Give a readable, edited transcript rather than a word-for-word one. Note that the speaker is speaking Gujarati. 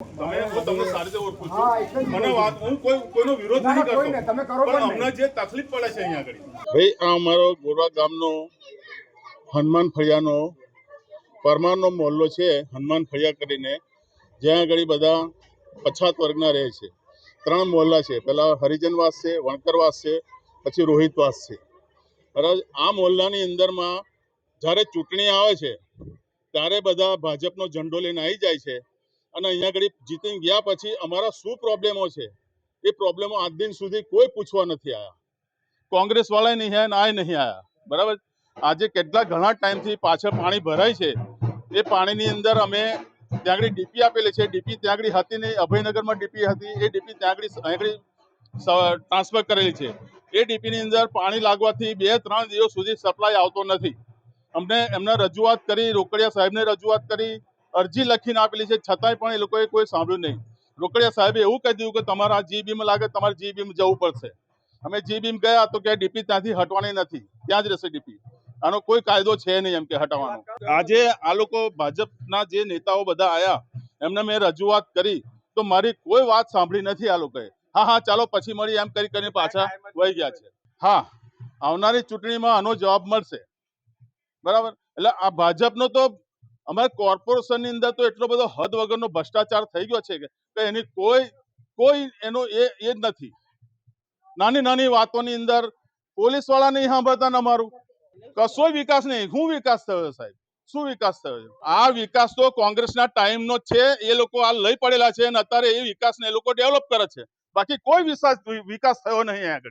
તમે હું તમને સારી રીતે ઓળખું છું મને વાત હું કોઈનો વિરોધ નહીં કરતો પણ અમને જે તકલીફ પડે છે અહીંયા આગળ ભાઈ આ અમારો ગોરવા ગામનો હનુમાન ફળિયાનો પરમારનો મોહલ્લો છે હનુમાન ફળિયા કરીને જ્યાં આગળ બધા પછાત વર્ગના રહે છે 3 મોહલ્લા છે પહેલા હરિજનવાસ છે વણકરવાસ છે પછી રોહિતવાસ છે બરાબર આ મોહલ્લાની અંદરમાં જ્યારે ચૂંટણી આવે છે ત્યારે બધા ભાજપનો ઝંડો લઈને આવી જાય છે અને અહીંયા આગળ જીતી ગયા પછી અમારા શું પ્રોબ્લેમો છે એ પ્રોબ્લેમો આજ દિન સુધી કોઈ પૂછવા નથી આવ્યા કોંગ્રેસ વાળા નહીં આવ્યા ના નહીં આવ્યા બરાબર આજે કેટલા ઘણા ટાઈમથી પાછળ પાણી ભરાય છે એ પાણીની અંદર અમે ત્યાં આગળ ડીપી આપેલી છે ડીપી ત્યાં આગળ હતી નહીં અભયનગરમાં ડીપી હતી એ ડીપી ત્યાં આગળ ટ્રાન્સફર કરેલી છે એ ડીપીની અંદર પાણી લાગવાથી 2-3 દિવસ સુધી સપ્લાય આવતો નથી અમને એમને રજૂઆત કરી રોકડિયા સાહેબને રજૂઆત કરી અરજી લખીને આપેલી છે છતાંય પણ એ લોકોએ કોઈ સાંભળ્યું નહીં રોકડિયા સાહેબે એવું કહી દીધું કે તમારા જી બીમ લાગે તમારે જી બીમ જવું પડશે અમે જી બીમ ગયા તો કે ડીપી ત્યાંથી હટવાની નથી ત્યાં જ રહેશે ડીપી આનો કોઈ કાયદો છે નહીં એમ કે હટાવવાનો આજે આ લોકો ભાજપના જે નેતાઓ બધા આવ્યા એમને મેં રજૂઆત કરી તો મારી કોઈ વાત સાંભળી નથી આ લોકોએ હા ચાલો પછી મળી એમ કરીને પાછા વહી ગયા છે હા આવનારી ચૂંટણીમાં આનો જવાબ મળશે બરાબર એટલે આ ભાજપનો તો અમારે કોર્પોરેશનની અંદર તો એટલો બધો હદ વગરનો ભ્રષ્ટાચાર થઈ ગયો છે કે એની કોઈ એનો એ જ નથી નાની નાની વાતોની અંદર પોલીસ વાળા નહીં સાંભળતા ને અમારું કશો વિકાસ નહીં શું વિકાસ થયો સાહેબ શું વિકાસ થયો આ વિકાસ તો કોંગ્રેસના ટાઈમનો જ છે એ લોકો આ લઈ પડેલા છે અને અત્યારે એ વિકાસને એ લોકો ડેવલપ કરે છે બાકી કોઈ વિકાસ થયો નહીં આગળ